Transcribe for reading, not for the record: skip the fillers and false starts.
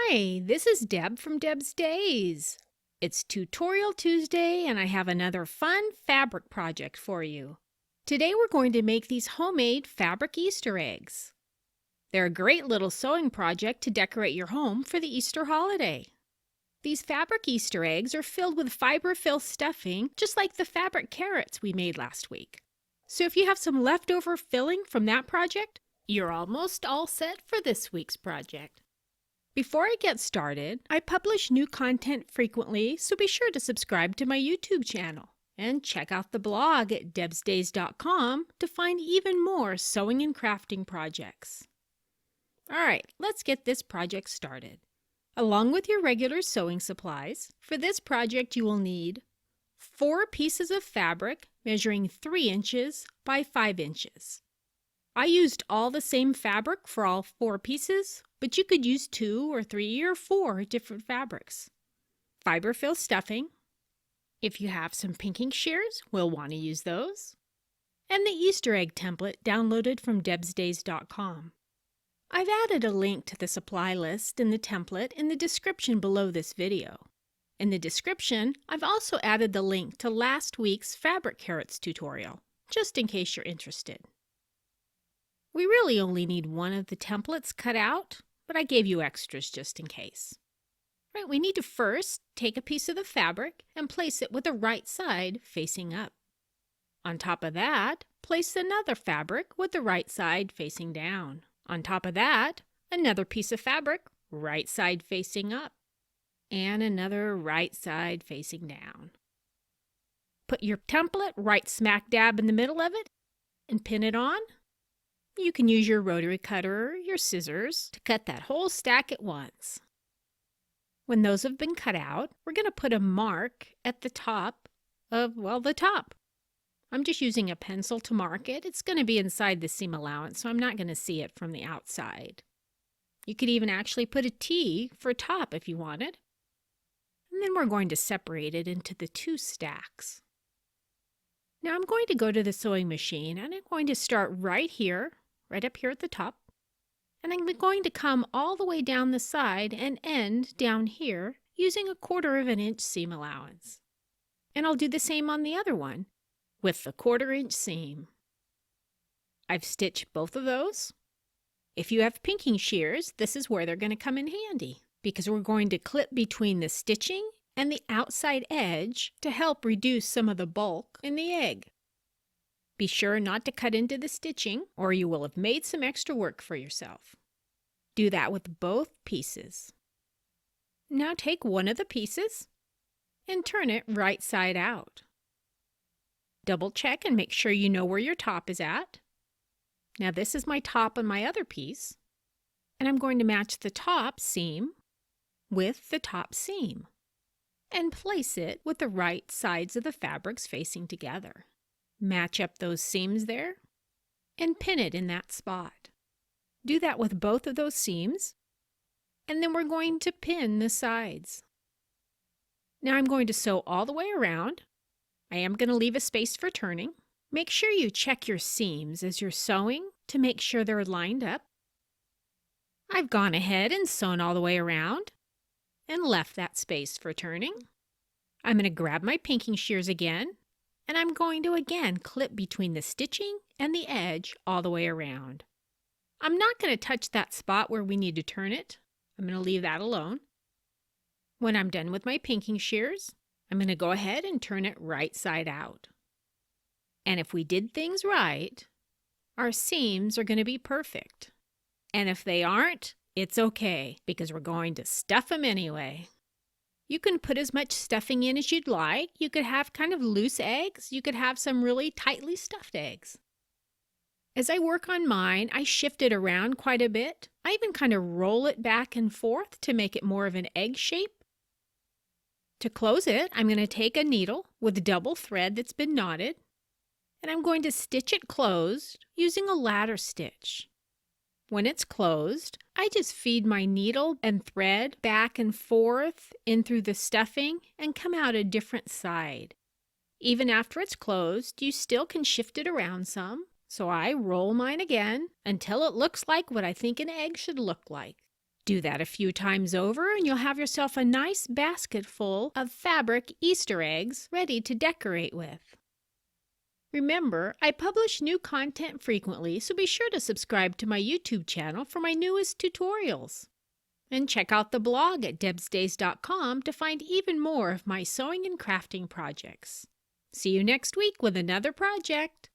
Hi, this is Deb from Deb's Days. It's Tutorial Tuesday and I have another fun fabric project for you. Today we're going to make these homemade fabric Easter eggs. They're a great little sewing project to decorate your home for the Easter holiday. These fabric Easter eggs are filled with fiber-filled stuffing, just like the fabric carrots we made last week. So if you have some leftover filling from that project, you're almost all set for this week's project. Before I get started, I publish new content frequently, so be sure to subscribe to my YouTube channel and check out the blog at debsdays.com to find even more sewing and crafting projects. Alright, let's get this project started. Along with your regular sewing supplies, for this project you will need 4 pieces of fabric measuring 3 inches by 5 inches. I used all the same fabric for all 4 pieces, but you could use 2 or 3 or 4 different fabrics. Fiber-filled stuffing. If you have some pinking shears, we'll want to use those. And the Easter egg template downloaded from debsdays.com. I've added a link to the supply list and the template in the description below this video. In the description, I've also added the link to last week's fabric carrots tutorial, just in case you're interested. We really only need one of the templates cut out, but I gave you extras just in case. Right, we need to first take a piece of the fabric and place it with the right side facing up. On top of that, place another fabric with the right side facing down. On top of that, another piece of fabric, right side facing up, and another right side facing down. Put your template right smack dab in the middle of it and pin it on. You can use your rotary cutter or your scissors to cut that whole stack at once. When those have been cut out, we're going to put a mark at the top of, the top. I'm just using a pencil to mark it. It's going to be inside the seam allowance, so I'm not going to see it from the outside. You could even actually put a T for top if you wanted. And then we're going to separate it into the 2 stacks. Now I'm going to go to the sewing machine and I'm going to start right here, right up here at the top. And I'm going to come all the way down the side and end down here using a 1/4 inch seam allowance. And I'll do the same on the other one with the 1/4 inch seam. I've stitched both of those. If you have pinking shears, this is where they're going to come in handy because we're going to clip between the stitching and the outside edge to help reduce some of the bulk in the egg. Be sure not to cut into the stitching or you will have made some extra work for yourself. Do that with both pieces. Now take one of the pieces and turn it right side out. Double check and make sure you know where your top is at. Now this is my top on my other piece, and I'm going to match the top seam with the top seam and place it with the right sides of the fabrics facing together. Match up those seams there and pin it in that spot. Do that with both of those seams, and then we're going to pin the sides. Now I'm going to sew all the way around. I am going to leave a space for turning. Make sure you check your seams as you're sewing to make sure they're lined up. I've gone ahead and sewn all the way around and left that space for turning. I'm going to grab my pinking shears again, and I'm going to again clip between the stitching and the edge all the way around. I'm not going to touch that spot where we need to turn it. I'm going to leave that alone. When I'm done with my pinking shears, I'm going to go ahead and turn it right side out. And if we did things right, our seams are going to be perfect. And if they aren't, it's okay because we're going to stuff them anyway. You can put as much stuffing in as you'd like. You could have kind of loose eggs. You could have some really tightly stuffed eggs. As I work on mine, I shift it around quite a bit. I even kind of roll it back and forth to make it more of an egg shape. To close it, I'm going to take a needle with double thread that's been knotted, and I'm going to stitch it closed using a ladder stitch. When it's closed, I just feed my needle and thread back and forth in through the stuffing and come out a different side. Even after it's closed, you still can shift it around some. So I roll mine again until it looks like what I think an egg should look like. Do that a few times over and you'll have yourself a nice basket full of fabric Easter eggs ready to decorate with. Remember, I publish new content frequently, so be sure to subscribe to my YouTube channel for my newest tutorials. And check out the blog at debsdays.com to find even more of my sewing and crafting projects. See you next week with another project.